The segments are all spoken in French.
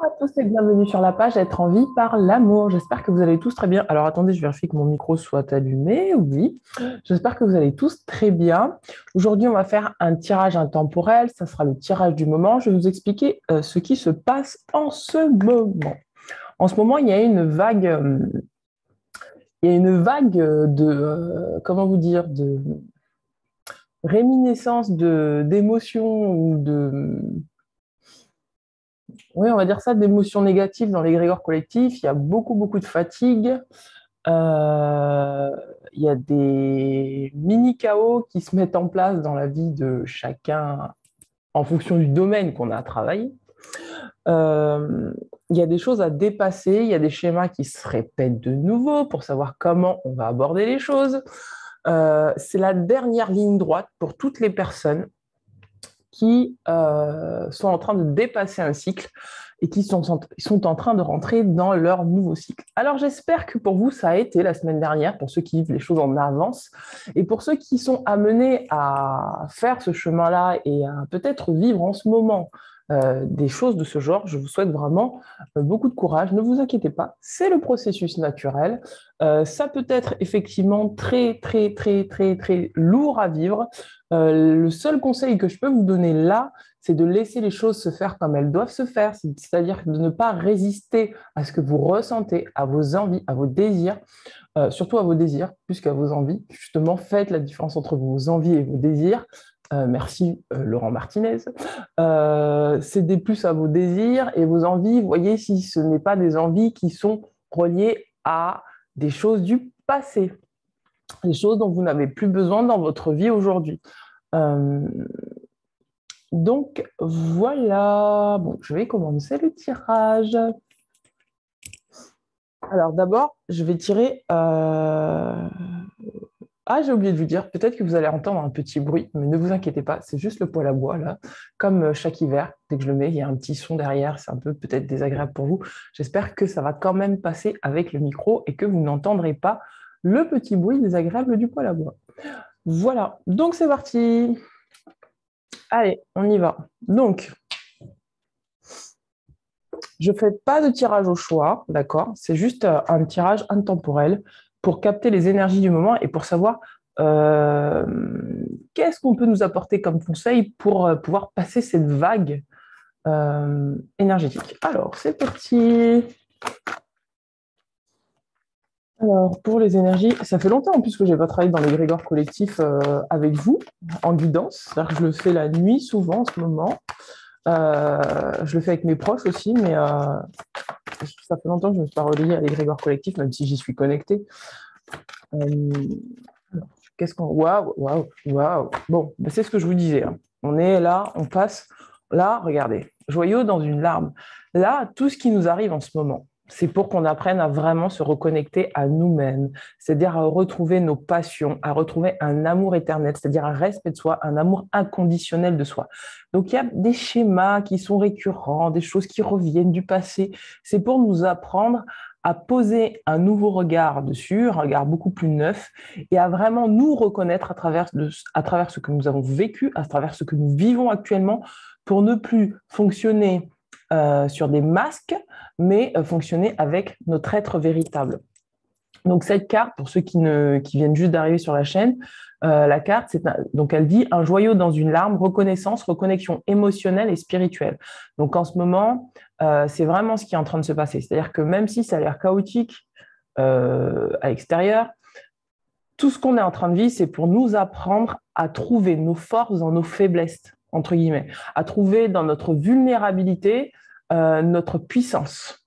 Bonjour à tous et bienvenue sur la page Être en vie par l'amour. J'espère que vous allez tous très bien. Alors attendez, je vérifie que mon micro soit allumé. Oui, j'espère que vous allez tous très bien. Aujourd'hui, on va faire un tirage intemporel. Ça sera le tirage du moment. Je vais vous expliquer ce qui se passe en ce moment. En ce moment, il y a une vague, de, comment vous dire, de réminiscence d'émotions ou de oui, on va dire ça, d'émotions négatives dans l'égrégore collectif. Il y a beaucoup, beaucoup de fatigue. Euh, il y a des mini-chaos qui se mettent en place dans la vie de chacun en fonction du domaine qu'on a à travailler. Euh, il y a des choses à dépasser, il y a des schémas qui se répètent de nouveau pour savoir comment on va aborder les choses. C'est la dernière ligne droite pour toutes les personnes qui sont en train de dépasser un cycle et qui sont en train de rentrer dans leur nouveau cycle. Alors j'espère que pour vous, ça a été la semaine dernière, pour ceux qui vivent les choses en avance, et pour ceux qui sont amenés à faire ce chemin-là et à peut-être vivre en ce moment des choses de ce genre, je vous souhaite vraiment beaucoup de courage. Ne vous inquiétez pas, c'est le processus naturel. Ça peut être effectivement très, très, très, très, très lourd à vivre. Le seul conseil que je peux vous donner là, c'est de laisser les choses se faire comme elles doivent se faire, c'est-à-dire de ne pas résister à ce que vous ressentez, à vos envies, à vos désirs, surtout à vos désirs, plus qu'à vos envies. Justement, faites la différence entre vos envies et vos désirs. Merci Laurent Martinez. Cédez plus à vos désirs et vos envies. Voyez si ce n'est pas des envies qui sont reliées à des choses du passé, des choses dont vous n'avez plus besoin dans votre vie aujourd'hui. Euh, donc voilà, bon, je vais commencer le tirage. Alors d'abord, je vais tirer. Ah, j'ai oublié de vous dire, peut-être que vous allez entendre un petit bruit, mais ne vous inquiétez pas, c'est juste le poêle à bois là. Comme chaque hiver, dès que je le mets, il y a un petit son derrière, c'est un peu peut-être désagréable pour vous. J'espère que ça va quand même passer avec le micro et que vous n'entendrez pas le petit bruit désagréable du poêle à bois. Voilà, donc c'est parti. Allez, on y va. Donc, je ne fais pas de tirage au choix, d'accord? C'est juste un tirage intemporel pour capter les énergies du moment et pour savoir euh, qu'est-ce qu'on peut nous apporter comme conseil pour pouvoir passer cette vague énergétique. Alors, c'est parti. Alors, pour les énergies, ça fait longtemps en plus que je n'ai pas travaillé dans l'égrégore collectif avec vous, en guidance. C'est-à-dire que je le fais la nuit souvent en ce moment. Je le fais avec mes proches aussi, mais ça fait longtemps que je ne me suis pas reliée à l'égrégore collectif, même si j'y suis connectée. Euh, alors, qu'est-ce qu'on... Waouh, waouh, waouh. Bon, ben, c'est ce que je vous disais, hein. On est là, on passe. Là, regardez, joyau dans une larme. Là, tout ce qui nous arrive en ce moment, c'est pour qu'on apprenne à vraiment se reconnecter à nous-mêmes, c'est-à-dire à retrouver nos passions, à retrouver un amour éternel, c'est-à-dire un respect de soi, un amour inconditionnel de soi. Donc, il y a des schémas qui sont récurrents, des choses qui reviennent du passé. C'est pour nous apprendre à poser un nouveau regard dessus, un regard beaucoup plus neuf, et à vraiment nous reconnaître à travers ce que nous avons vécu, à travers ce que nous vivons actuellement, pour ne plus fonctionner sur des masques, mais fonctionner avec notre être véritable. Donc cette carte, pour ceux qui viennent juste d'arriver sur la chaîne, la carte, donc elle dit un joyau dans une larme, reconnaissance, reconnexion émotionnelle et spirituelle. Donc en ce moment, c'est vraiment ce qui est en train de se passer. C'est-à-dire que même si ça a l'air chaotique à l'extérieur, tout ce qu'on est en train de vivre, c'est pour nous apprendre à trouver nos forces dans nos faiblesses, entre guillemets, à trouver dans notre vulnérabilité notre puissance.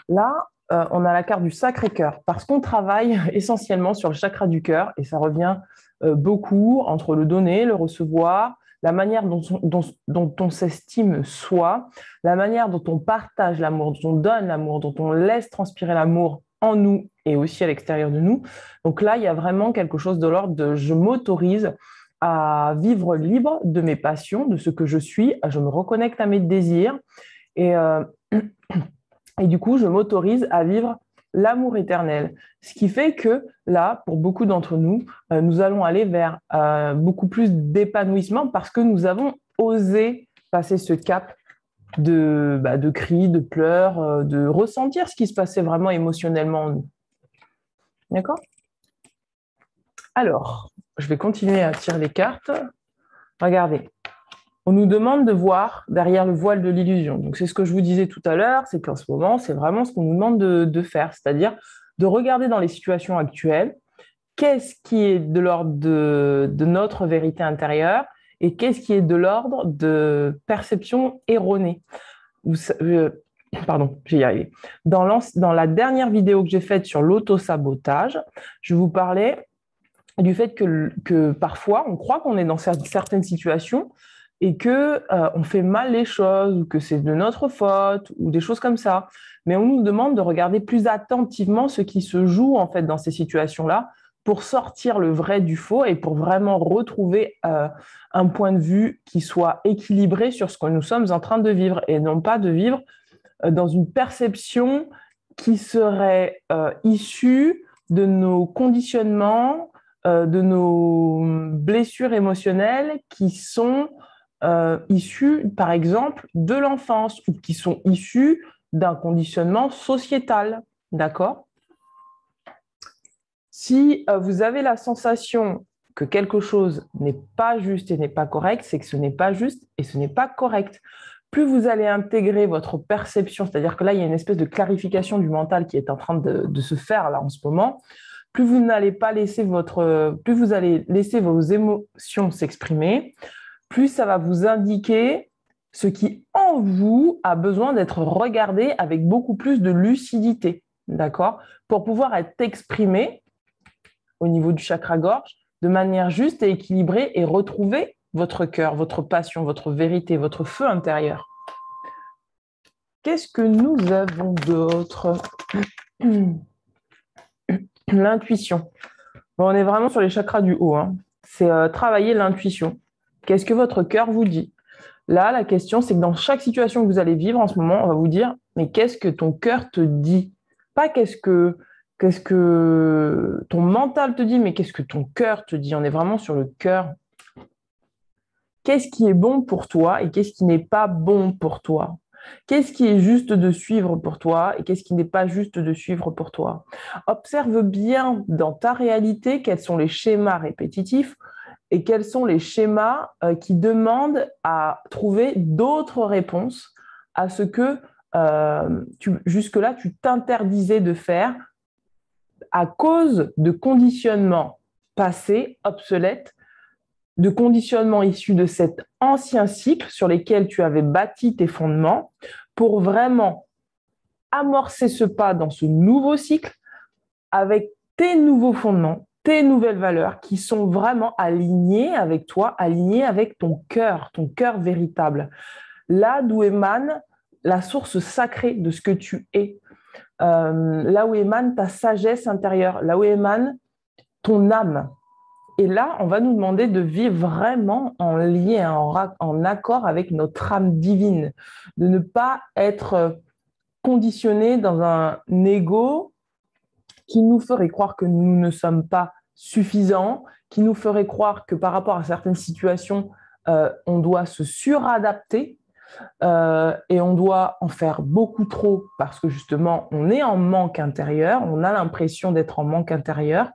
Là, on a la carte du Sacré-Cœur, parce qu'on travaille essentiellement sur le chakra du cœur, et ça revient beaucoup entre le donner, le recevoir, la manière dont on s'estime soi, la manière dont on partage l'amour, dont on donne l'amour, dont on laisse transpirer l'amour en nous et aussi à l'extérieur de nous. Donc là, il y a vraiment quelque chose de l'ordre de je m'autorise à vivre libre de mes passions, de ce que je suis, je me reconnecte à mes désirs et et du coup, je m'autorise à vivre l'amour éternel. Ce qui fait que là, pour beaucoup d'entre nous, nous allons aller vers beaucoup plus d'épanouissement parce que nous avons osé passer ce cap de cris, de pleurs, de ressentir ce qui se passait vraiment émotionnellement en nous. D'accord? Alors, je vais continuer à tirer les cartes. Regardez, on nous demande de voir derrière le voile de l'illusion. Donc, c'est ce que je vous disais tout à l'heure, c'est qu'en ce moment, c'est vraiment ce qu'on nous demande de faire, c'est-à-dire de regarder dans les situations actuelles qu'est-ce qui est de l'ordre de notre vérité intérieure et qu'est-ce qui est de l'ordre de perception erronée. Pardon, je vais y arriver. Dans la dernière vidéo que j'ai faite sur l'autosabotage, je vous parlais du fait que parfois, on croit qu'on est dans certaines situations et que on fait mal les choses, ou que c'est de notre faute, ou des choses comme ça. Mais on nous demande de regarder plus attentivement ce qui se joue en fait dans ces situations-là pour sortir le vrai du faux et pour vraiment retrouver un point de vue qui soit équilibré sur ce que nous sommes en train de vivre et non pas de vivre dans une perception qui serait issue de nos conditionnements, de nos blessures émotionnelles qui sont issues, par exemple, de l'enfance ou qui sont issues d'un conditionnement sociétal. D'accord? Si vous avez la sensation que quelque chose n'est pas juste et n'est pas correct, c'est que ce n'est pas juste et ce n'est pas correct. Plus vous allez intégrer votre perception, c'est-à-dire que là, il y a une espèce de clarification du mental qui est en train de se faire là en ce moment, plus vous n'allez pas laisser plus vous allez laisser vos émotions s'exprimer, plus ça va vous indiquer ce qui en vous a besoin d'être regardé avec beaucoup plus de lucidité, d'accord? Pour pouvoir être exprimé au niveau du chakra-gorge de manière juste et équilibrée et retrouver votre cœur, votre passion, votre vérité, votre feu intérieur. Qu'est-ce que nous avons d'autre? L'intuition. Bon, on est vraiment sur les chakras du haut, hein. C'est travailler l'intuition. Qu'est-ce que votre cœur vous dit? Là, la question, c'est que dans chaque situation que vous allez vivre en ce moment, on va vous dire, mais qu'est-ce que ton cœur te dit? Pas qu'est-ce que ton mental te dit, mais qu'est-ce que ton cœur te dit? On est vraiment sur le cœur. Qu'est-ce qui est bon pour toi et qu'est-ce qui n'est pas bon pour toi? Qu'est-ce qui est juste de suivre pour toi et qu'est-ce qui n'est pas juste de suivre pour toi? Observe bien dans ta réalité quels sont les schémas répétitifs et quels sont les schémas qui demandent à trouver d'autres réponses à ce que jusque-là tu t'interdisais de faire à cause de conditionnements passés, obsolètes, de conditionnements issus de cet ancien cycle sur lesquels tu avais bâti tes fondements pour vraiment amorcer ce pas dans ce nouveau cycle avec tes nouveaux fondements, tes nouvelles valeurs qui sont vraiment alignées avec toi, alignées avec ton cœur véritable. Là d'où émane la source sacrée de ce que tu es. Là où émane ta sagesse intérieure, là où émane ton âme. Et là, on va nous demander de vivre vraiment en lien, en accord avec notre âme divine, de ne pas être conditionné dans un ego qui nous ferait croire que nous ne sommes pas suffisants, qui nous ferait croire que par rapport à certaines situations, on doit se suradapter et on doit en faire beaucoup trop parce que justement, on est en manque intérieur, on a l'impression d'être en manque intérieur.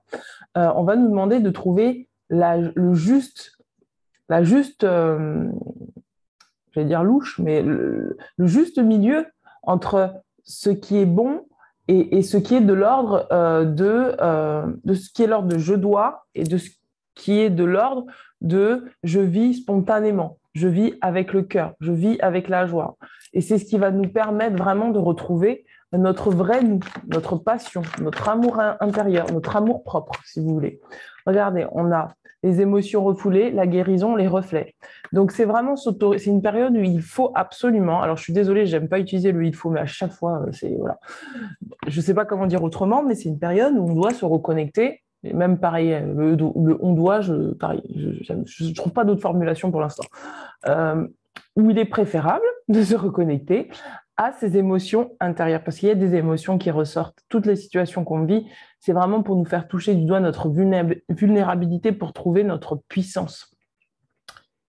On va nous demander de trouver la juste, j'allais dire louche, mais le juste milieu entre ce qui est bon et ce qui est de l'ordre de ce qui est l'ordre de je dois et de ce qui est de l'ordre de je vis spontanément, je vis avec le cœur, je vis avec la joie. Et c'est ce qui va nous permettre vraiment de retrouver notre vrai nous, notre passion, notre amour intérieur, notre amour propre, si vous voulez. Regardez, on a les émotions refoulées, la guérison, les reflets. Donc, c'est vraiment c'est une période où il faut absolument, alors je suis désolée, j'aime pas utiliser le il faut, mais à chaque fois, c'est, voilà. Je sais pas comment dire autrement, mais c'est une période où on doit se reconnecter. Et même pareil, le on doit, pareil, je trouve pas d'autre formulation pour l'instant. Où il est préférable de se reconnecter à ces émotions intérieures, parce qu'il y a des émotions qui ressortent. Toutes les situations qu'on vit, c'est vraiment pour nous faire toucher du doigt notre vulnérabilité pour trouver notre puissance.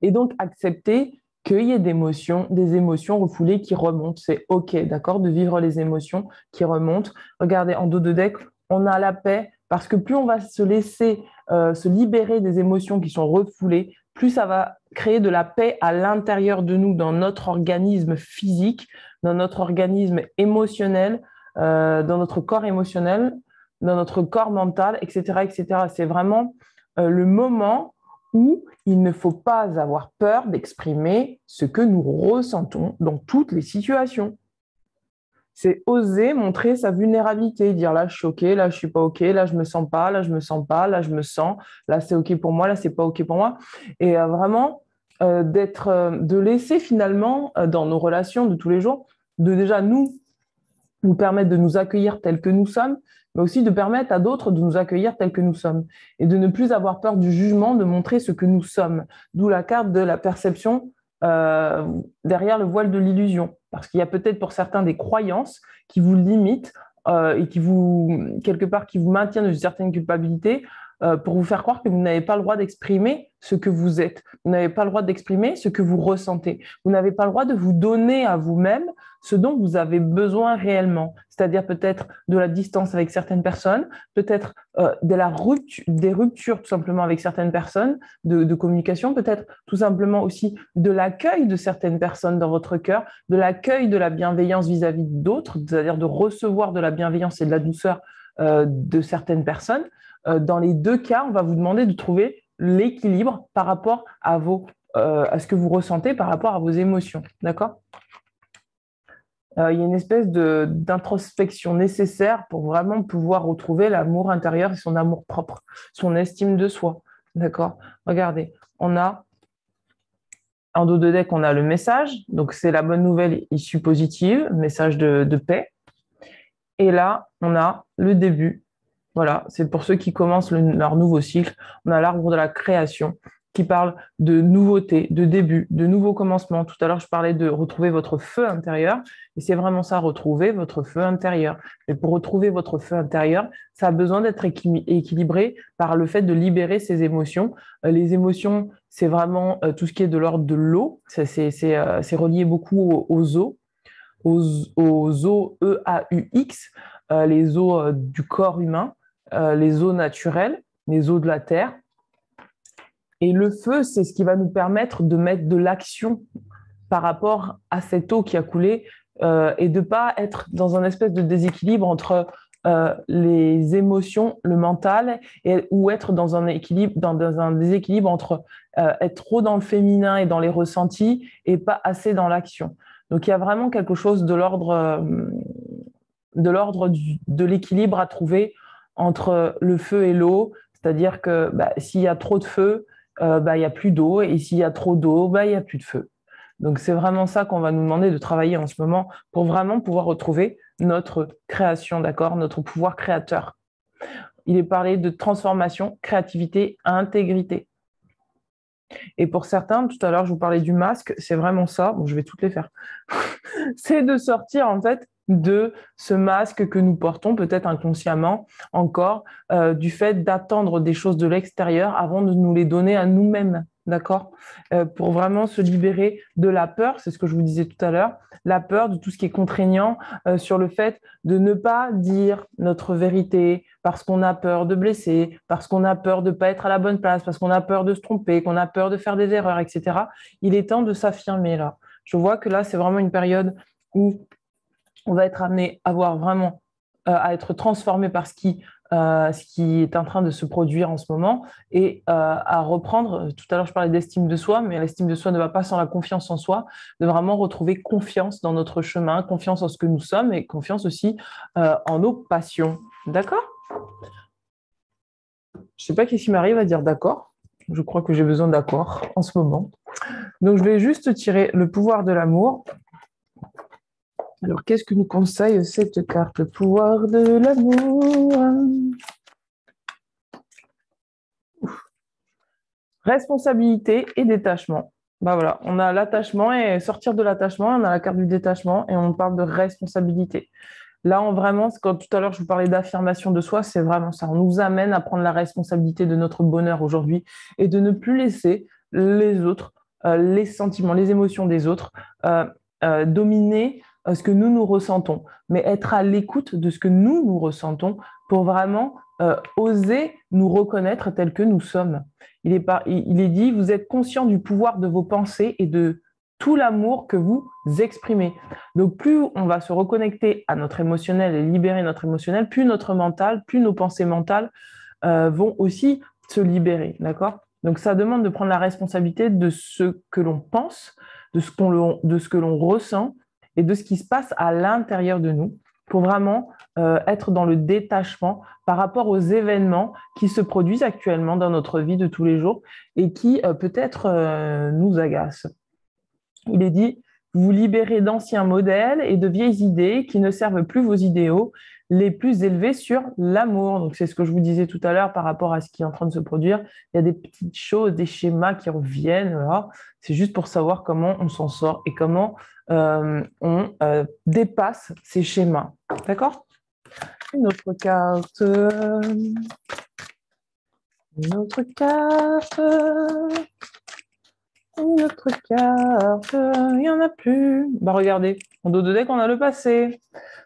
Et donc accepter qu'il y ait des émotions refoulées qui remontent. C'est OK, d'accord, de vivre les émotions qui remontent. Regardez, en dos de deck, on a la paix parce que plus on va se laisser se libérer des émotions qui sont refoulées, plus ça va créer de la paix à l'intérieur de nous, dans notre organisme physique, dans notre organisme émotionnel, dans notre corps émotionnel, dans notre corps mental, etc., etc. C'est vraiment le moment où il ne faut pas avoir peur d'exprimer ce que nous ressentons dans toutes les situations. C'est oser montrer sa vulnérabilité, dire là je suis OK, là je suis pas OK, là je me sens pas, là je me sens pas, là je me sens, là c'est OK pour moi, là c'est pas OK pour moi. Et vraiment de laisser finalement dans nos relations de tous les jours, de déjà nous permettre de nous accueillir tels que nous sommes, mais aussi de permettre à d'autres de nous accueillir tels que nous sommes. Et de ne plus avoir peur du jugement, de montrer ce que nous sommes. D'où la carte de la perception derrière le voile de l'illusion. Parce qu'il y a peut-être pour certains des croyances qui vous limitent et qui vous, quelque part, qui vous maintiennent une certaine culpabilité pour vous faire croire que vous n'avez pas le droit d'exprimer ce que vous êtes. Vous n'avez pas le droit d'exprimer ce que vous ressentez. Vous n'avez pas le droit de vous donner à vous-même ce dont vous avez besoin réellement, c'est-à-dire peut-être de la distance avec certaines personnes, peut-être des ruptures tout simplement avec certaines personnes de communication, peut-être tout simplement aussi de l'accueil de certaines personnes dans votre cœur, de l'accueil de la bienveillance vis-à-vis d'autres, c'est-à-dire de recevoir de la bienveillance et de la douceur de certaines personnes. Dans les deux cas, on va vous demander de trouver l'équilibre par rapport à ce que vous ressentez, par rapport à vos émotions, d'accord? Il y a une espèce d'introspection nécessaire pour vraiment pouvoir retrouver l'amour intérieur et son amour propre, son estime de soi. D'accord? Regardez, on a en dos de deck, on a le message. Donc, c'est la bonne nouvelle issue positive, message de paix. Et là, on a le début. Voilà, c'est pour ceux qui commencent leur nouveau cycle. On a l'arbre de la création qui parle de nouveauté, de début, de nouveaux commencements. Tout à l'heure, je parlais de retrouver votre feu intérieur. Et c'est vraiment ça, retrouver votre feu intérieur. Et pour retrouver votre feu intérieur, ça a besoin d'être équilibré par le fait de libérer ses émotions. Les émotions, c'est vraiment tout ce qui est de l'ordre de l'eau. C'est relié beaucoup aux eaux, aux eaux EAUX, les eaux du corps humain, les eaux naturelles, les eaux de la terre. Et le feu, c'est ce qui va nous permettre de mettre de l'action par rapport à cette eau qui a coulé et de ne pas être dans un espèce de déséquilibre entre les émotions, le mental, ou être dans un équilibre, dans un déséquilibre entre être trop dans le féminin et dans les ressentis et pas assez dans l'action. Donc il y a vraiment quelque chose de l'ordre de l'équilibre à trouver entre le feu et l'eau, c'est-à-dire que s'il y a trop de feu, il n'y a plus d'eau, et s'il y a trop d'eau, il n'y a plus de feu. Donc c'est vraiment ça qu'on va nous demander de travailler en ce moment pour vraiment pouvoir retrouver notre création, d'accord, notre pouvoir créateur. Il est parlé de transformation, créativité, intégrité. Et pour certains, tout à l'heure, je vous parlais du masque, c'est vraiment ça. Bon, je vais toutes les faire. C'est de sortir, en fait, de ce masque que nous portons, peut-être inconsciemment encore, du fait d'attendre des choses de l'extérieur avant de nous les donner à nous-mêmes, d'accord? Pour vraiment se libérer de la peur, c'est ce que je vous disais tout à l'heure, la peur de tout ce qui est contraignant sur le fait de ne pas dire notre vérité parce qu'on a peur de blesser, parce qu'on a peur de ne pas être à la bonne place, parce qu'on a peur de se tromper, qu'on a peur de faire des erreurs, etc. Il est temps de s'affirmer là. Je vois que là, c'est vraiment une période où on va être amené à voir vraiment, à être transformé par ce qui est en train de se produire en ce moment et à reprendre, tout à l'heure je parlais d'estime de soi, mais l'estime de soi ne va pas sans la confiance en soi, de vraiment retrouver confiance dans notre chemin, confiance en ce que nous sommes et confiance aussi en nos passions. D'accord? Je ne sais pas qu'est-ce qui m'arrive à dire d'accord. Je crois que j'ai besoin d'accord en ce moment. Donc je vais juste tirer le pouvoir de l'amour. Alors, qu'est-ce que nous conseille cette carte? Le pouvoir de l'amour. Responsabilité et détachement. Voilà, on a l'attachement et sortir de l'attachement, on a la carte du détachement et on parle de responsabilité. Là, vraiment, quand tout à l'heure je vous parlais d'affirmation de soi, c'est vraiment ça. On nous amène à prendre la responsabilité de notre bonheur aujourd'hui et de ne plus laisser les autres les sentiments, les émotions des autres, dominer ce que nous ressentons, mais être à l'écoute de ce que nous ressentons pour vraiment oser nous reconnaître tels que nous sommes. Il est dit, vous êtes conscient du pouvoir de vos pensées et de tout l'amour que vous exprimez. Donc, plus on va se reconnecter à notre émotionnel et libérer notre émotionnel, plus notre mental, plus nos pensées mentales vont aussi se libérer, d'accord? Donc, ça demande de prendre la responsabilité de ce que l'on pense, de ce que l'on ressent et de ce qui se passe à l'intérieur de nous pour vraiment être dans le détachement par rapport aux événements qui se produisent actuellement dans notre vie de tous les jours et qui peut-être nous agacent. Il est dit, vous vous libérez d'anciens modèles et de vieilles idées qui ne servent plus vos idéaux les plus élevés sur l'amour. Donc, c'est ce que je vous disais tout à l'heure par rapport à ce qui est en train de se produire. Il y a des petites choses, des schémas qui reviennent. Là. C'est juste pour savoir comment on s'en sort et comment on dépasse ces schémas. D'accord? Une autre carte. Une autre carte. Une autre carte, il n'y en a plus. Bah regardez, en dos de deck, on a le passé.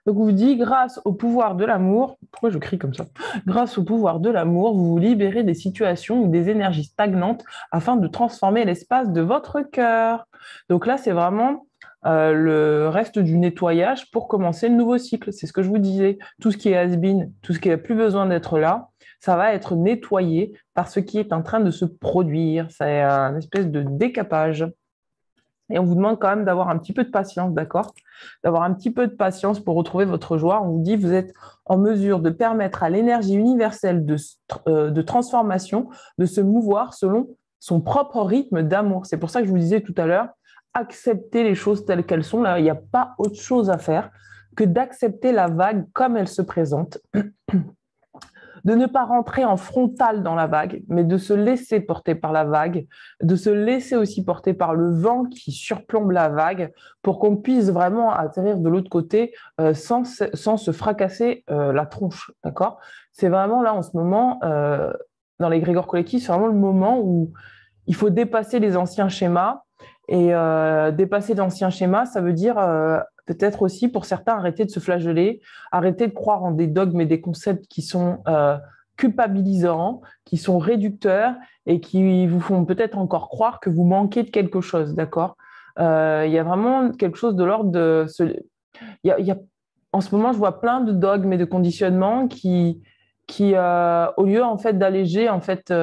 Donc, on vous dit, grâce au pouvoir de l'amour, pourquoi je crie comme ça? Grâce au pouvoir de l'amour, vous vous libérez des situations ou des énergies stagnantes afin de transformer l'espace de votre cœur. Donc là, c'est vraiment le reste du nettoyage pour commencer le nouveau cycle. C'est ce que je vous disais. Tout ce qui est has-been, tout ce qui n'a plus besoin d'être là, ça va être nettoyé par ce qui est en train de se produire. C'est une espèce de décapage. Et on vous demande quand même d'avoir un petit peu de patience, d'accord? D'avoir un petit peu de patience pour retrouver votre joie. On vous dit, vous êtes en mesure de permettre à l'énergie universelle de transformation de se mouvoir selon son propre rythme d'amour. C'est pour ça que je vous disais tout à l'heure, accepter les choses telles qu'elles sont. Là, il n'y a pas autre chose à faire que d'accepter la vague comme elle se présente. De ne pas rentrer en frontal dans la vague, mais de se laisser porter par la vague, de se laisser aussi porter par le vent qui surplombe la vague pour qu'on puisse vraiment atterrir de l'autre côté sans se fracasser la tronche, d'accord? C'est vraiment là en ce moment, dans les l'égrégore collectif, c'est vraiment le moment où il faut dépasser les anciens schémas. Et dépasser d'anciens schémas, ça veut dire peut-être aussi pour certains arrêter de se flageller, arrêter de croire en des dogmes et des concepts qui sont culpabilisants, qui sont réducteurs et qui vous font peut-être encore croire que vous manquez de quelque chose, d'accord? Il y a vraiment quelque chose de l'ordre de... En ce moment, je vois plein de dogmes et de conditionnements qui au lieu en fait d'alléger en fait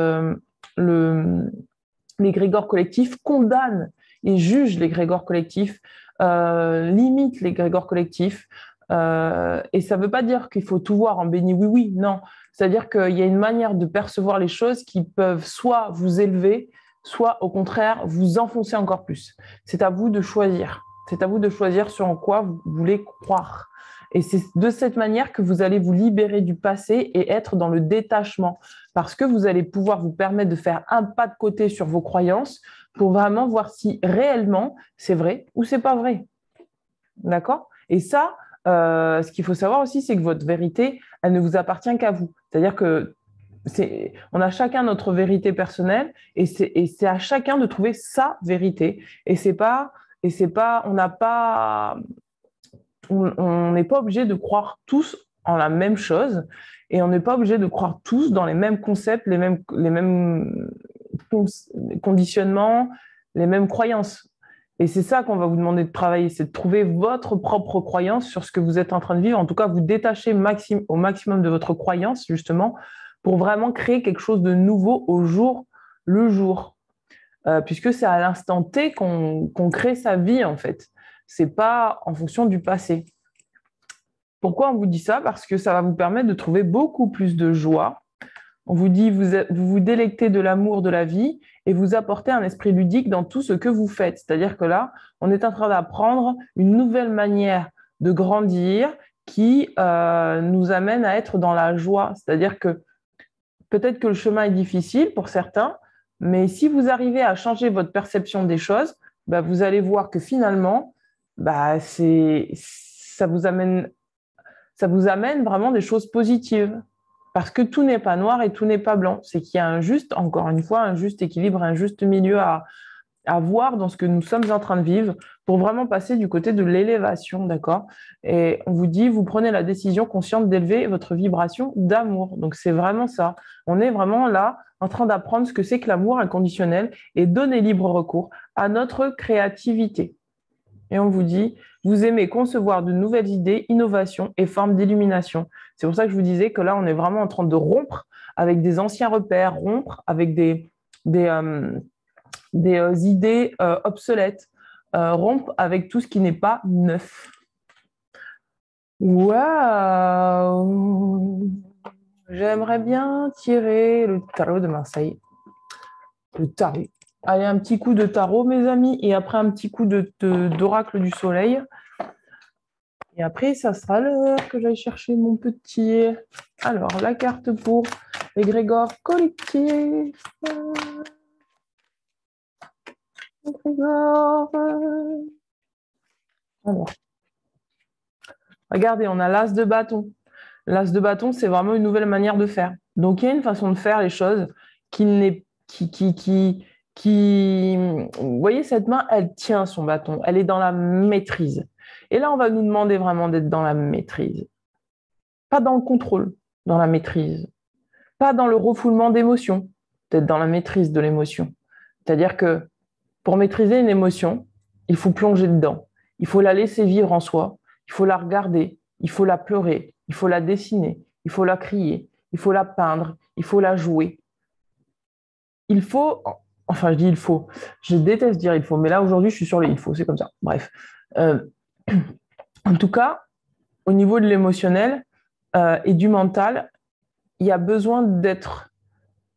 l'égrégore collectif, condamnent et jugent l'égrégore collectif, limitent l'égrégore collectif. Et ça ne veut pas dire qu'il faut tout voir en béni oui, non. C'est-à-dire qu'il y a une manière de percevoir les choses qui peuvent soit vous élever, soit au contraire vous enfoncer encore plus. C'est à vous de choisir. C'est à vous de choisir sur en quoi vous voulez croire. Et c'est de cette manière que vous allez vous libérer du passé et être dans le détachement. Parce que vous allez pouvoir vous permettre de faire un pas de côté sur vos croyances pour vraiment voir si réellement c'est vrai ou c'est pas vrai. D'accord? Et ça, ce qu'il faut savoir aussi, c'est que votre vérité, elle ne vous appartient qu'à vous. C'est-à-dire que on a chacun notre vérité personnelle et c'est à chacun de trouver sa vérité. Et c'est pas, on n'a pas, on n'est pas obligé de croire tous en la même chose et on n'est pas obligé de croire tous dans les mêmes concepts, les mêmes conditionnements, les mêmes croyances. Et c'est ça qu'on va vous demander de travailler, c'est de trouver votre propre croyance sur ce que vous êtes en train de vivre. En tout cas, vous détacher au maximum de votre croyance, justement, pour vraiment créer quelque chose de nouveau au jour le jour. Puisque c'est à l'instant T qu'on crée sa vie, en fait. C'est pas en fonction du passé. Pourquoi on vous dit ça? Parce que ça va vous permettre de trouver beaucoup plus de joie. On vous dit, vous vous délectez de l'amour de la vie et vous apportez un esprit ludique dans tout ce que vous faites. C'est-à-dire que là, on est en train d'apprendre une nouvelle manière de grandir qui nous amène à être dans la joie. C'est-à-dire que peut-être que le chemin est difficile pour certains, mais si vous arrivez à changer votre perception des choses, bah, vous allez voir que finalement, bah, ça vous amène vraiment des choses positives. Parce que tout n'est pas noir et tout n'est pas blanc. C'est qu'il y a encore une fois, un juste équilibre, un juste milieu à voir dans ce que nous sommes en train de vivre pour vraiment passer du côté de l'élévation, d'accord? Et on vous dit, vous prenez la décision consciente d'élever votre vibration d'amour. Donc, c'est vraiment ça. On est vraiment là en train d'apprendre ce que c'est que l'amour inconditionnel et donner libre recours à notre créativité. Et on vous dit, vous aimez concevoir de nouvelles idées, innovations et formes d'illumination. C'est pour ça que je vous disais que là, on est vraiment en train de rompre avec des anciens repères, rompre avec des, euh, des idées obsolètes, rompre avec tout ce qui n'est pas neuf. Waouh! J'aimerais bien tirer le tarot de Marseille. Le tarot. Allez, un petit coup de tarot, mes amis, et après un petit coup d'oracle du soleil. Et après, ça sera l'heure que j'aille chercher mon petit. Alors, la carte pour l'égrégore collectif. L'égrégore. Alors, regardez, on a l'as de bâton. L'as de bâton, c'est vraiment une nouvelle manière de faire. Donc, il y a une façon de faire les choses qui n'est qui... Vous voyez, cette main, elle tient son bâton. Elle est dans la maîtrise. Et là, on va nous demander vraiment d'être dans la maîtrise. Pas dans le contrôle, dans la maîtrise. Pas dans le refoulement d'émotions, d'être dans la maîtrise de l'émotion. C'est-à-dire que pour maîtriser une émotion, il faut plonger dedans. Il faut la laisser vivre en soi. Il faut la regarder. Il faut la pleurer. Il faut la dessiner. Il faut la crier. Il faut la peindre. Il faut la jouer. Il faut, enfin je dis il faut, je déteste dire il faut, mais là aujourd'hui je suis sur le il faut, c'est comme ça. Bref. Euh, en tout cas, au niveau de l'émotionnel et du mental, il y a besoin d'être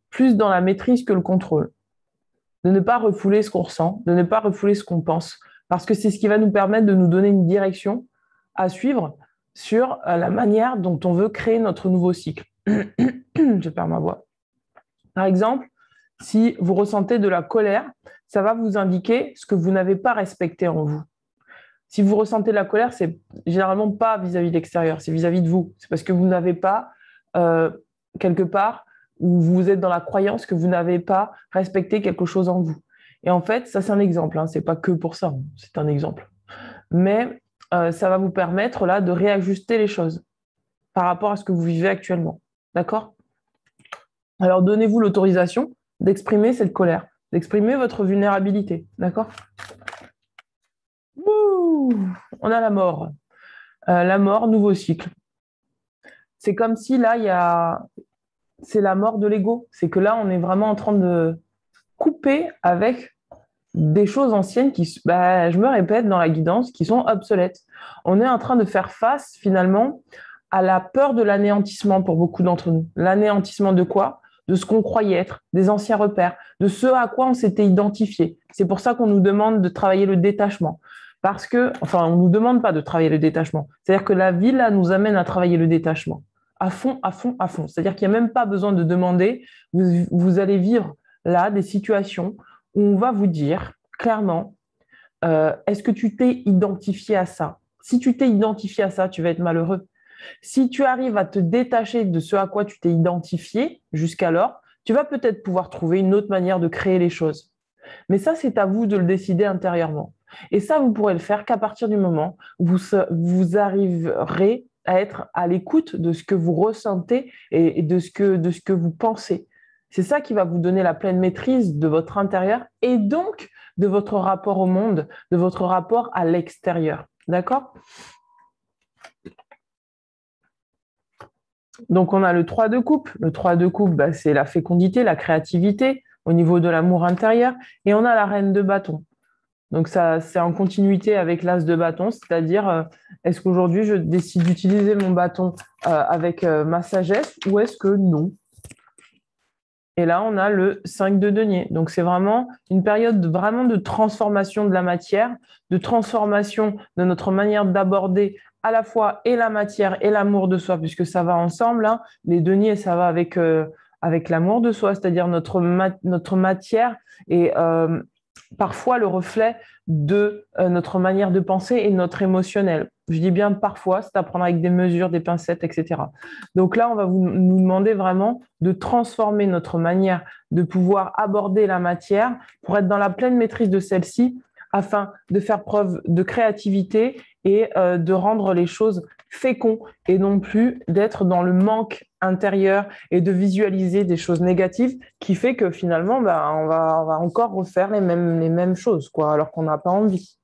plus dans la maîtrise que le contrôle. De ne pas refouler ce qu'on ressent, de ne pas refouler ce qu'on pense, parce que c'est ce qui va nous permettre de nous donner une direction à suivre sur la manière dont on veut créer notre nouveau cycle. Je perds ma voix. Par exemple, si vous ressentez de la colère, ça va vous indiquer ce que vous n'avez pas respecté en vous. Si vous ressentez de la colère, c'est généralement pas vis-à-vis de l'extérieur, c'est vis-à-vis de vous. C'est parce que vous n'avez pas, quelque part, où vous êtes dans la croyance que vous n'avez pas respecté quelque chose en vous. Et en fait, ça c'est un exemple, hein, c'est pas que pour ça, hein, c'est un exemple. Mais ça va vous permettre là de réajuster les choses par rapport à ce que vous vivez actuellement. D'accord? Alors donnez-vous l'autorisation d'exprimer cette colère, d'exprimer votre vulnérabilité. D'accord? Ouh, on a la mort. La mort, nouveau cycle. C'est comme si là, c'est la mort de l'ego. C'est que là, on est vraiment en train de couper avec des choses anciennes qui, bah, je me répète dans la guidance, qui sont obsolètes. On est en train de faire face finalement à la peur de l'anéantissement pour beaucoup d'entre nous. L'anéantissement de quoi? De ce qu'on croyait être, des anciens repères, de ce à quoi on s'était identifié. C'est pour ça qu'on nous demande de travailler le détachement. Parce que, enfin, on ne nous demande pas de travailler le détachement. C'est-à-dire que la vie, là, nous amène à travailler le détachement. À fond, à fond, à fond. C'est-à-dire qu'il n'y a même pas besoin de demander. Vous allez vivre là des situations où on va vous dire clairement, est-ce que tu t'es identifié à ça? Si tu t'es identifié à ça, tu vas être malheureux. Si tu arrives à te détacher de ce à quoi tu t'es identifié jusqu'alors, tu vas peut-être pouvoir trouver une autre manière de créer les choses. Mais ça, c'est à vous de le décider intérieurement. Et ça, vous pourrez le faire qu'à partir du moment où vous arriverez à être à l'écoute de ce que vous ressentez et de ce que vous pensez. C'est ça qui va vous donner la pleine maîtrise de votre intérieur et donc de votre rapport au monde, de votre rapport à l'extérieur. D'accord? Donc, on a le 3 de coupe. Le 3 de coupe, bah, c'est la fécondité, la créativité au niveau de l'amour intérieur. Et on a la reine de bâton. Donc, ça, c'est en continuité avec l'as de bâton, c'est-à-dire, est-ce qu'aujourd'hui, je décide d'utiliser mon bâton avec ma sagesse ou est-ce que non? Et là, on a le 5 de denier. Donc, c'est vraiment une période vraiment de transformation de la matière, de transformation de notre manière d'aborder à la fois et la matière et l'amour de soi, puisque ça va ensemble. Hein. Les deniers, ça va avec l'amour de soi, c'est-à-dire notre matière et parfois le reflet de notre manière de penser et de notre émotionnel. Je dis bien parfois, c'est à prendre avec des mesures, des pincettes, etc. Donc là, on va nous demander vraiment de transformer notre manière de pouvoir aborder la matière pour être dans la pleine maîtrise de celle-ci, afin de faire preuve de créativité et de rendre les choses féconds et non plus d'être dans le manque intérieur et de visualiser des choses négatives qui fait que finalement, bah, on va encore refaire les mêmes choses, quoi, alors qu'on n'a pas envie.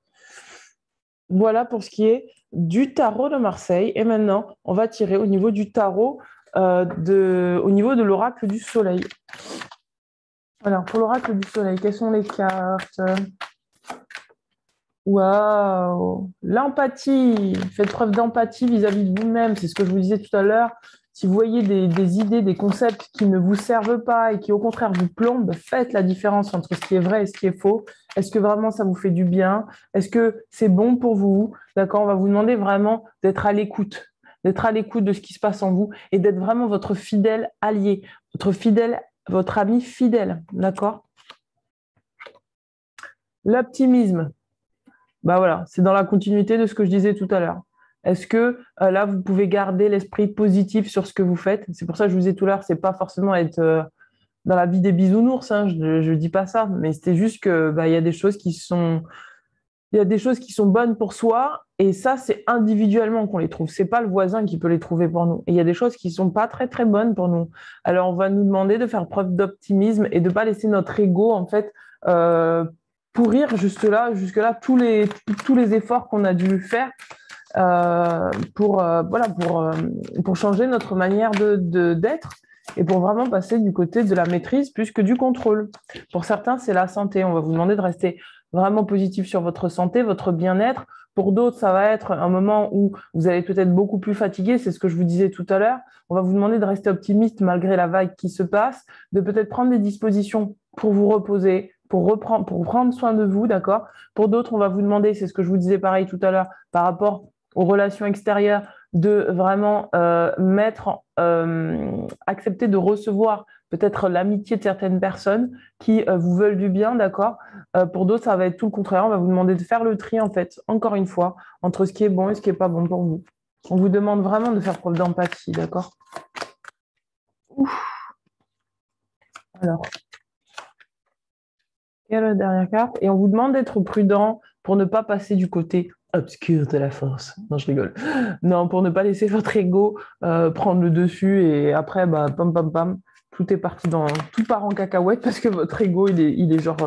Voilà pour ce qui est du tarot de Marseille. Et maintenant, on va tirer au niveau du tarot, au niveau de l'oracle du soleil. Alors, pour l'oracle du soleil, quelles sont les cartes? Waouh! L'empathie. Faites preuve d'empathie vis-à-vis de vous-même. C'est ce que je vous disais tout à l'heure. Si vous voyez des idées, des concepts qui ne vous servent pas et qui au contraire vous plombent, faites la différence entre ce qui est vrai et ce qui est faux. Est-ce que vraiment ça vous fait du bien? Est-ce que c'est bon pour vous? D'accord? On va vous demander vraiment d'être à l'écoute de ce qui se passe en vous et d'être vraiment votre fidèle allié, votre ami fidèle. D'accord? L'optimisme. Bah voilà, c'est dans la continuité de ce que je disais tout à l'heure. Est-ce que là, vous pouvez garder l'esprit positif sur ce que vous faites? C'est pour ça que je vous disais tout à l'heure, c'est pas forcément être dans la vie des bisounours, hein, je dis pas ça, mais c'était juste que bah, il y a des choses il y a des choses qui sont bonnes pour soi, et ça, c'est individuellement qu'on les trouve. C'est pas le voisin qui peut les trouver pour nous. Et il y a des choses qui sont pas très très bonnes pour nous. Alors, on va nous demander de faire preuve d'optimisme et de pas laisser notre ego en fait euh, pourrir jusque là tous les efforts qu'on a dû faire pour changer notre manière d'être et pour vraiment passer du côté de la maîtrise plus que du contrôle. Pour certains, c'est la santé. On va vous demander de rester vraiment positif sur votre santé, votre bien-être. Pour d'autres, ça va être un moment où vous allez peut-être beaucoup plus fatigué, c'est ce que je vous disais tout à l'heure. On va vous demander de rester optimiste malgré la vague qui se passe, de peut-être prendre des dispositions pour vous reposer, pour prendre soin de vous, d'accord? Pour d'autres, on va vous demander, c'est ce que je vous disais pareil tout à l'heure, par rapport aux relations extérieures, de vraiment accepter de recevoir peut-être l'amitié de certaines personnes qui vous veulent du bien, d'accord? Pour d'autres, ça va être tout le contraire. On va vous demander de faire le tri, en fait, encore une fois, entre ce qui est bon et ce qui n'est pas bon pour vous. On vous demande vraiment de faire preuve d'empathie, d'accord? Ouf. Alors, quelle est la dernière carte? Et on vous demande d'être prudent pour ne pas passer du côté obscur de la force. Non, je rigole. Non, pour ne pas laisser votre ego prendre le dessus et après, bah, pam, pam, pam, tout est parti tout part en cacahuète parce que votre ego, il est genre,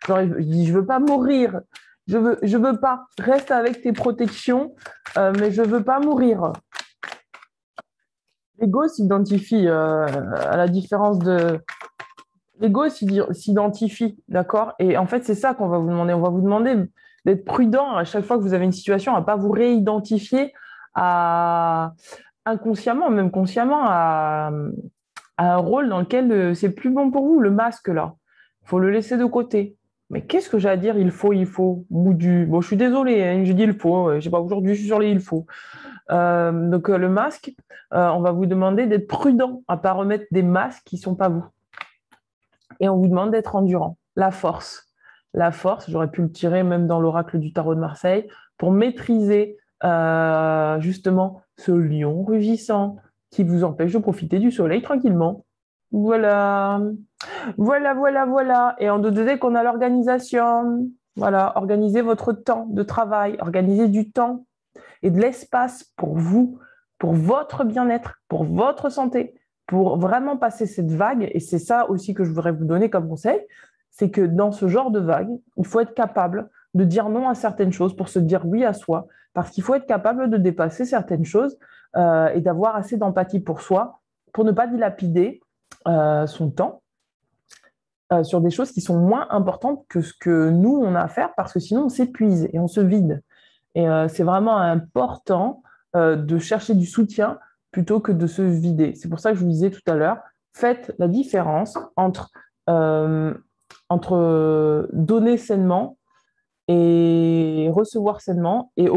il dit, je veux pas mourir. Je veux pas. Reste avec tes protections, mais je veux pas mourir. L'ego s'identifie à la différence de, l'ego s'identifie, d'accord? Et en fait, c'est ça qu'on va vous demander. On va vous demander d'être prudent à chaque fois que vous avez une situation, à ne pas vous réidentifier à inconsciemment, même consciemment, à un rôle dans lequel c'est plus bon pour vous, le masque là. Il faut le laisser de côté. Mais qu'est-ce que j'ai à dire? Il faut. Bon, je suis désolée, hein, je dis il faut. Je sais pas, aujourd'hui, je suis sur les il faut. Donc, le masque, on va vous demander d'être prudent, à ne pas remettre des masques qui ne sont pas vous. Et on vous demande d'être endurant. La force. La force, j'aurais pu le tirer même dans l'oracle du tarot de Marseille, pour maîtriser justement ce lion rugissant qui vous empêche de profiter du soleil tranquillement. Voilà. Voilà, voilà, voilà. Et en deuxième, qu'on a l'organisation. Voilà, organisez votre temps de travail, organisez du temps et de l'espace pour vous, pour votre bien-être, pour votre santé, pour vraiment passer cette vague. Et c'est ça aussi que je voudrais vous donner comme conseil, c'est que dans ce genre de vague, il faut être capable de dire non à certaines choses pour se dire oui à soi, parce qu'il faut être capable de dépasser certaines choses et d'avoir assez d'empathie pour soi, pour ne pas dilapider son temps sur des choses qui sont moins importantes que ce que nous, on a à faire, parce que sinon, on s'épuise et on se vide. Et c'est vraiment important de chercher du soutien plutôt que de se vider. C'est pour ça que je vous disais tout à l'heure, faites la différence euh, entre donner sainement et recevoir sainement, euh, et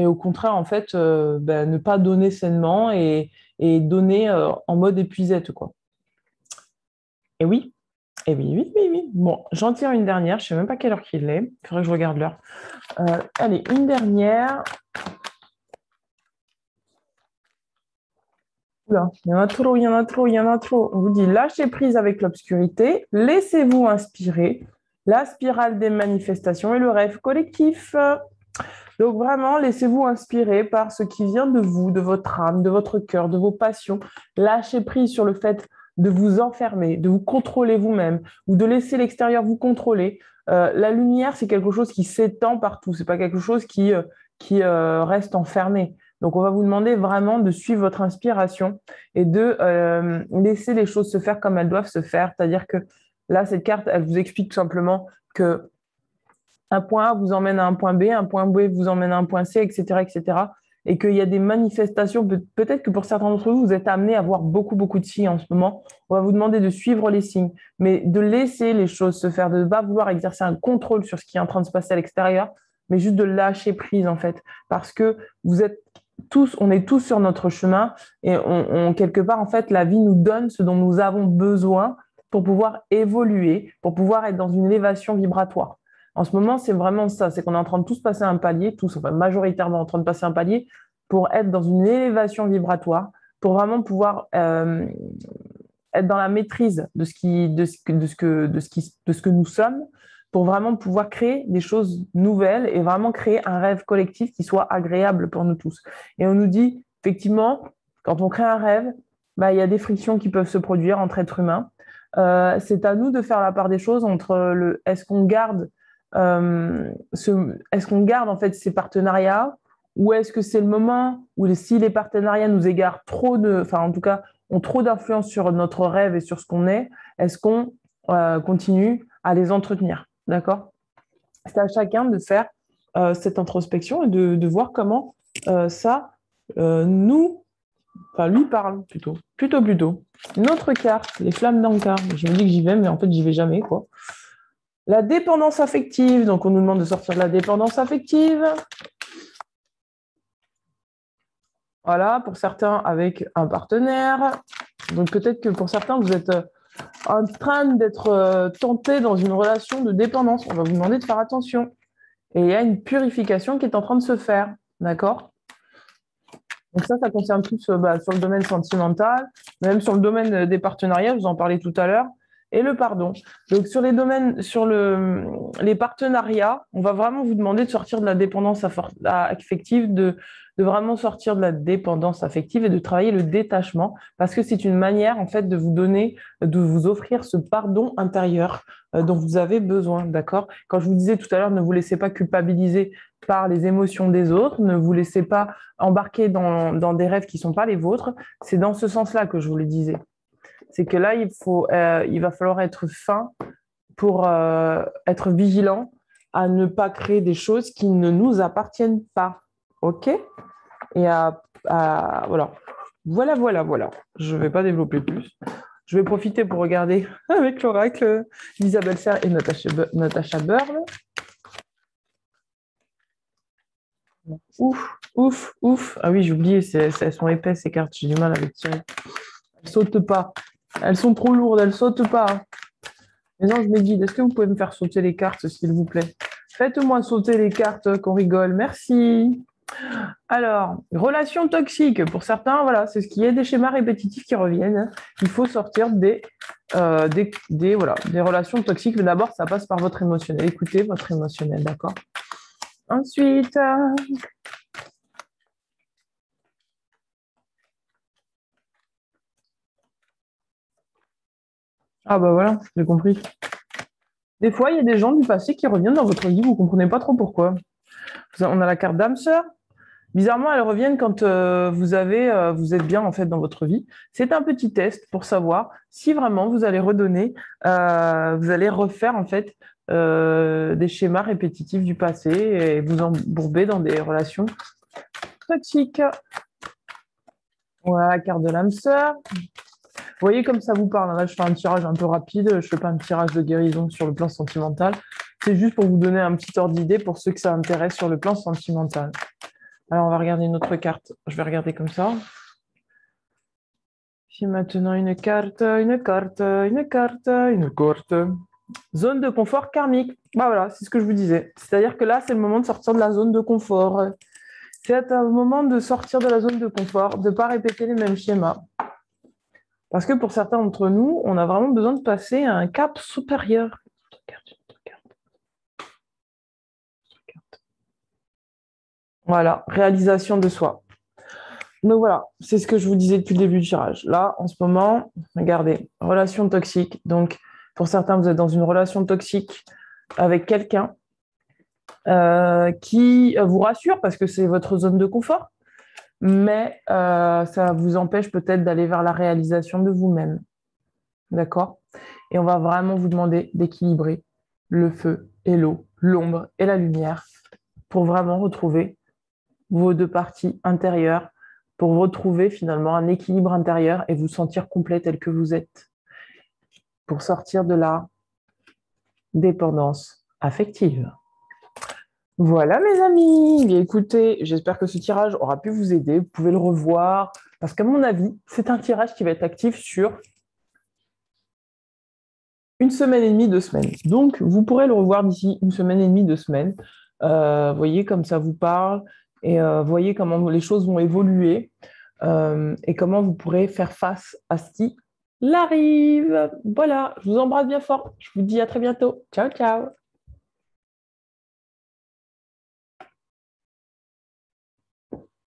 au contraire en fait, ben, ne pas donner sainement et donner en mode épuisette, quoi. Et oui. Eh oui, oui, oui, oui. Bon, j'en tire une dernière. Je ne sais même pas quelle heure qu'il est. Il faudrait que je regarde l'heure. Allez, une dernière. Oula, il y en a trop, il y en a trop, il y en a trop. On vous dit lâchez prise avec l'obscurité, laissez-vous inspirer, la spirale des manifestations et le rêve collectif. Donc vraiment, laissez-vous inspirer par ce qui vient de vous, de votre âme, de votre cœur, de vos passions. Lâchez prise sur le fait de vous enfermer, de vous contrôler vous-même ou de laisser l'extérieur vous contrôler. La lumière, c'est quelque chose qui s'étend partout. C'est pas quelque chose qui reste enfermé. Donc, on va vous demander vraiment de suivre votre inspiration et de laisser les choses se faire comme elles doivent se faire. C'est-à-dire que là, cette carte, elle vous explique tout simplement que un point A vous emmène à un point B, un point B vous emmène à un point C, etc., etc. Et qu'il y a des manifestations, peut-être que pour certains d'entre vous, vous êtes amenés à voir beaucoup, beaucoup de signes en ce moment. On va vous demander de suivre les signes, mais de laisser les choses se faire, de ne pas vouloir exercer un contrôle sur ce qui est en train de se passer à l'extérieur, mais juste de lâcher prise, en fait. Parce que vous êtes tous, on est tous sur notre chemin et quelque part, en fait, la vie nous donne ce dont nous avons besoin pour pouvoir évoluer, pour pouvoir être dans une élévation vibratoire. En ce moment, c'est vraiment ça, c'est qu'on est en train de tous passer un palier, tous, enfin majoritairement en train de passer un palier pour être dans une élévation vibratoire, pour vraiment pouvoir être dans la maîtrise de ce que nous sommes, pour vraiment pouvoir créer des choses nouvelles et vraiment créer un rêve collectif qui soit agréable pour nous tous. Et on nous dit, effectivement, quand on crée un rêve, bah, il y a des frictions qui peuvent se produire entre êtres humains. C'est à nous de faire la part des choses entre est-ce qu'on garde est-ce qu'on garde en fait ces partenariats ou est-ce que c'est le moment où si les partenariats nous égarent enfin en tout cas ont trop d'influence sur notre rêve et sur ce qu'on est-ce qu'on continue à les entretenir, d'accord? C'est à chacun de faire cette introspection et de voir comment ça enfin lui parle plutôt. Une autre carte, les flammes d'Ankar. Je me dis que j'y vais, mais en fait j'y vais jamais, quoi. La dépendance affective, donc on nous demande de sortir de la dépendance affective. Voilà, pour certains avec un partenaire. Donc peut-être que pour certains, vous êtes en train d'être tenté dans une relation de dépendance. On va vous demander de faire attention. Et il y a une purification qui est en train de se faire. D'accord? Donc ça concerne plus sur le domaine sentimental, même sur le domaine des partenariats, vous en parlez tout à l'heure, et le pardon. Donc sur les domaines, les partenariats, on va vraiment vous demander de sortir de la dépendance affective, de vraiment sortir de la dépendance affective et de travailler le détachement, parce que c'est une manière en fait de vous donner, de vous offrir ce pardon intérieur dont vous avez besoin, d'accord? Quand je vous disais tout à l'heure, ne vous laissez pas culpabiliser par les émotions des autres, ne vous laissez pas embarquer dans des rêves qui ne sont pas les vôtres. C'est dans ce sens-là que je vous le disais. C'est que là, il va falloir être fin pour être vigilant à ne pas créer des choses qui ne nous appartiennent pas. OK? Et voilà. Voilà. Je ne vais pas développer plus. Je vais profiter pour regarder avec l'oracle Isabelle Serre et Natasha Burle. Ouf. Ah oui, j'ai oublié, elles sont épaisses ces cartes, j'ai du mal à les tirer. Elles sautent pas. Elles sont trop lourdes, elles sautent pas. Les anges me guident. Est-ce que vous pouvez me faire sauter les cartes, s'il vous plaît? Faites-moi sauter les cartes, qu'on rigole. Merci. Alors, relations toxiques. Pour certains, voilà, c'est ce qui est des schémas répétitifs qui reviennent. Il faut sortir des relations toxiques. Mais d'abord, ça passe par votre émotionnel. Écoutez votre émotionnel, d'accord? Ensuite, ah bah voilà, j'ai compris. Des fois, il y a des gens du passé qui reviennent dans votre vie, vous ne comprenez pas trop pourquoi. On a la carte d'âme sœur. Bizarrement, elles reviennent quand vous êtes bien en fait dans votre vie. C'est un petit test pour savoir si vraiment vous allez vous allez refaire en fait des schémas répétitifs du passé et vous embourber dans des relations toxiques. Voilà la carte de l'âme sœur. Vous voyez comme ça vous parle. Là, je fais un tirage un peu rapide. Je ne fais pas un tirage de guérison sur le plan sentimental. C'est juste pour vous donner un petit ordre d'idée pour ceux que ça intéresse sur le plan sentimental. Alors, on va regarder une autre carte. Je vais regarder comme ça. Puis maintenant, une carte, une carte, une carte, une carte. Zone de confort karmique. Bah voilà, c'est ce que je vous disais. C'est-à-dire que là, c'est le moment de sortir de la zone de confort. C'est un moment de sortir de la zone de confort, de ne pas répéter les mêmes schémas. Parce que pour certains d'entre nous, on a vraiment besoin de passer à un cap supérieur. Voilà, réalisation de soi. Donc voilà, c'est ce que je vous disais depuis le début du tirage. Là, en ce moment, regardez, relation toxique. Donc, pour certains, vous êtes dans une relation toxique avec quelqu'un qui vous rassure parce que c'est votre zone de confort, mais ça vous empêche peut-être d'aller vers la réalisation de vous-même. D'accord? Et on va vraiment vous demander d'équilibrer le feu et l'eau, l'ombre et la lumière pour vraiment retrouver vos deux parties intérieures, pour retrouver finalement un équilibre intérieur et vous sentir complet tel que vous êtes, pour sortir de la dépendance affective. Voilà mes amis, bien, écoutez, j'espère que ce tirage aura pu vous aider, vous pouvez le revoir, parce qu'à mon avis, c'est un tirage qui va être actif sur une semaine et demie, 2 semaines. Donc, vous pourrez le revoir d'ici une semaine et demie, 2 semaines. Voyez comme ça vous parle et voyez comment les choses vont évoluer et comment vous pourrez faire face à ce qui arrive. Voilà, je vous embrasse bien fort. Je vous dis à très bientôt. Ciao, ciao.